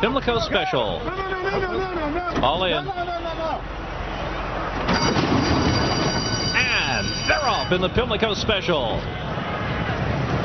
Pimlico Special. All in. And they're off in the Pimlico Special.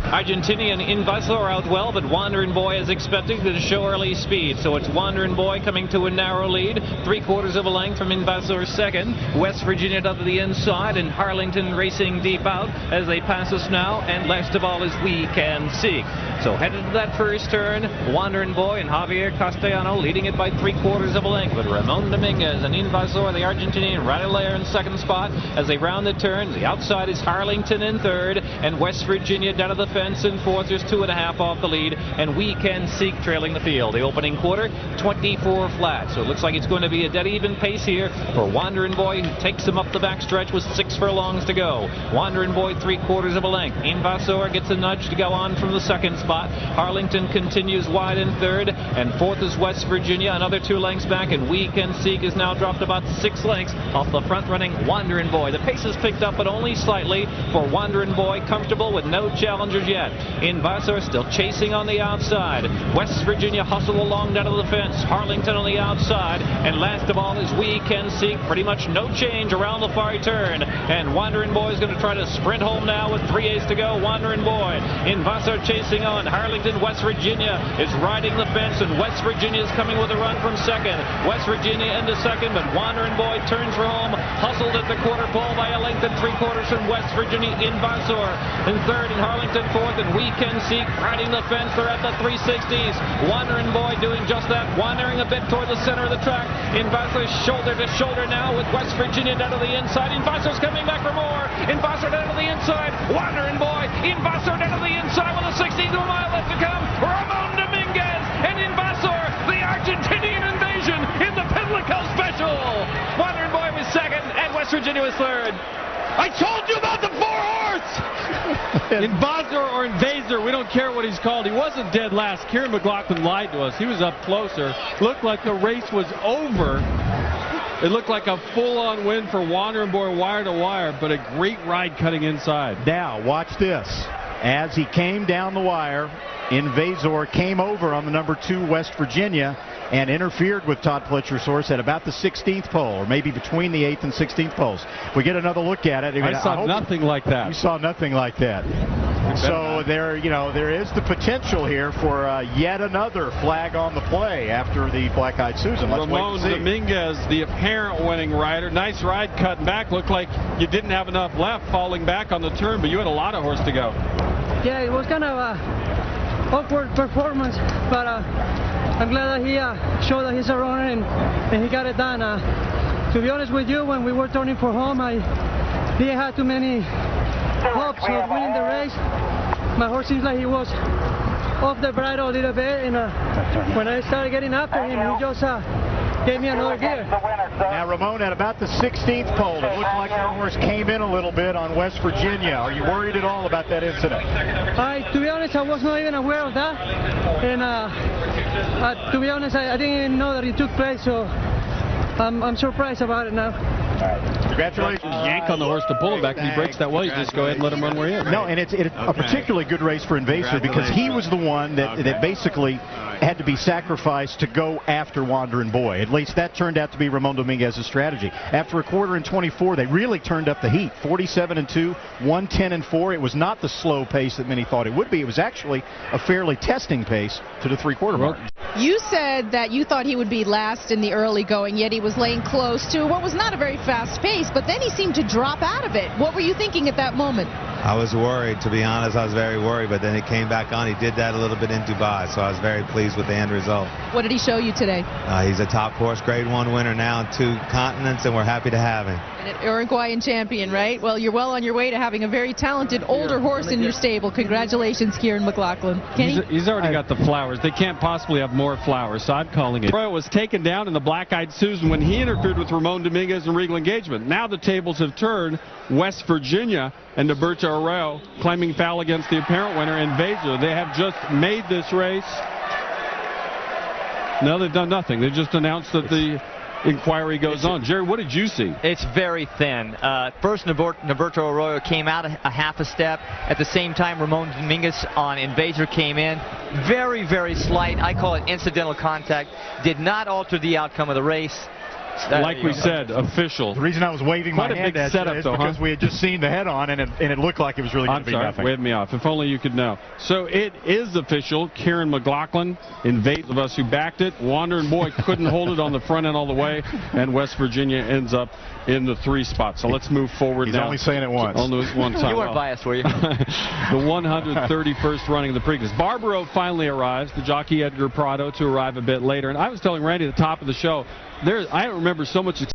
Argentinian Invasor out well, but Wanderin Boy is expected to show early speed. So it's Wanderin Boy coming to a narrow lead, 3/4 of a length from Invasor second. West Virginia to the inside, and Harlington racing deep out as they pass us now. And last of all is We Can Seek. So headed to that first turn, Wanderin Boy and Javier Castellano leading it by 3/4 of a length. But Ramon Dominquez and Invasor, the Argentinian, right there in second spot as they round the turn. The outside is Harlington in third, and West Virginia down to the fence in fourth. There's 2.5 off the lead, and We Can Seek trailing the field. The opening quarter, 24 flat. So it looks like it's going to be a dead even pace here for Wanderin Boy, who takes him up the backstretch with 6 furlongs to go. Wanderin Boy 3/4 of a length. Invasor gets a nudge to go on from the second spot. Harlington continues wide in third, and fourth is West Virginia, another 2 lengths back, and We Can Seek is now dropped about 6 lengths off the front-running Wanderin Boy. The pace is picked up, but only slightly for Wanderin Boy, comfortable with no challengers yet. Invasor still chasing on the outside. West Virginia hustle along down to the fence. Harlington on the outside, and last of all is We Can Seek. Pretty much no change around the far turn, and Wanderin Boy is going to try to sprint home now with 3/8 to go. Wanderin Boy, Invasor chasing on. Harlington, West Virginia is riding the fence, and West Virginia is coming with a run from second. West Virginia into second, but Wanderin Boy turns for home, hustled at the quarter pole by a length and 3/4 from West Virginia. Invasor in third, and Harlington fourth, and We Can Seek riding the fence. They're at the 360s. Wanderin Boy doing just that, wandering a bit toward the center of the track. Invasor shoulder to shoulder now with West Virginia down to the inside. Invasor's coming back for more. Invasor down to the inside. Wanderin Boy. Invasor down to the inside with a 16th of a mile left to come. Ramon Dominquez and Invasor, the Argentinian invasion in the Pimlico Special. Wanderin Boy was second, and West Virginia was third. I told you about the 4-horse! Invasor or Invasor, we don't care what he's called. He wasn't dead last. Kieran McLaughlin lied to us. He was up closer. Looked like the race was over. It looked like a full-on win for Wanderin Boy wire to wire, but a great ride cutting inside. Now, watch this. As he came down the wire, Invasor came over on the number 2 West Virginia and interfered with Todd Pletcher's horse at about the 16th pole, or maybe between the 8th and 16th poles. We get another look at it. I saw nothing like that. You saw nothing like that. So there is the potential here for yet another flag on the play after the Black-Eyed Susan. Let's Ramon Dominguez, the apparent winning rider. Nice ride cutting back. Looked like you didn't have enough left, falling back on the turn, but you had a lot of horse to go. Yeah, it was kind of a awkward performance, but I'm glad that he showed that he's a runner and he got it done. To be honest with you, when we were turning for home, I didn't have too many hopes of winning the race. My horse seems like he was off the bridle a little bit, and when I started getting after him, he just gave me another gear. Now, Ramon, at about the 16th pole, it looked like your horse came in a little bit on West Virginia. Are you worried at all about that incident? To be honest, I was not even aware of that, and to be honest, I didn't even know that it took place, so I'm surprised about it now. Congratulations. Yank on the horse to pull him back, and he breaks that well. You just go ahead and let him run where he is. No, and it's a particularly good race for Invasor because he was the one that basically had to be sacrificed to go after Wanderin Boy. At least that turned out to be Ramon Dominguez's strategy. After a quarter and 24, they really turned up the heat. 47-2, 110-4. It was not the slow pace that many thought it would be. It was actually a fairly testing pace to the 3/4 mark. You said that you thought he would be last in the early going, yet he was laying close to what was not a very fast pace, but then he seemed to drop out of it. What were you thinking at that moment? I was worried, to be honest. I was very worried, but then it came back on. He did that a little bit in Dubai, so I was very pleased with the end result. What did he show you today? He's a top horse, grade 1 winner now in 2 continents, and we're happy to have him. And an Uruguayan champion, right? Well, you're well on your way to having a very talented older horse in your stable. Congratulations, Kieran McLaughlin. He's already got the flowers. They can't possibly have more flowers, so I'm calling it. Roy was taken down in the Black-Eyed Susan when he interfered with Ramon Dominguez in Regal Engagement. Now the tables have turned. West Virginia and Roberto Arreo claiming foul against the apparent winner, Invasor. They have just made this race. No, they've done nothing. They just announced that the inquiry goes on. Jerry, what did you see? It's very thin. First, Norberto Arroyo came out a half a step. At the same time, Ramon Dominquez on Invasor came in. Very, very slight. I call it incidental contact. Did not alter the outcome of the race. Like we said, official. The reason I was waving my hand at you is because we had just seen the head-on, and it looked like it was really going to be nothing. Waved me off. If only you could know. So it is official. Kieran McLaughlin invades of us who backed it. Wanderin Boy couldn't hold it on the front end all the way, and West Virginia ends up in the 3 spot. So let's move forward now. He's only saying it once. Only one time. You weren't biased, were you? The 131st running of the Preakness. Barbaro finally arrives. The jockey Edgar Prado to arrive a bit later. And I was telling Randy at the top of the show, I don't remember so much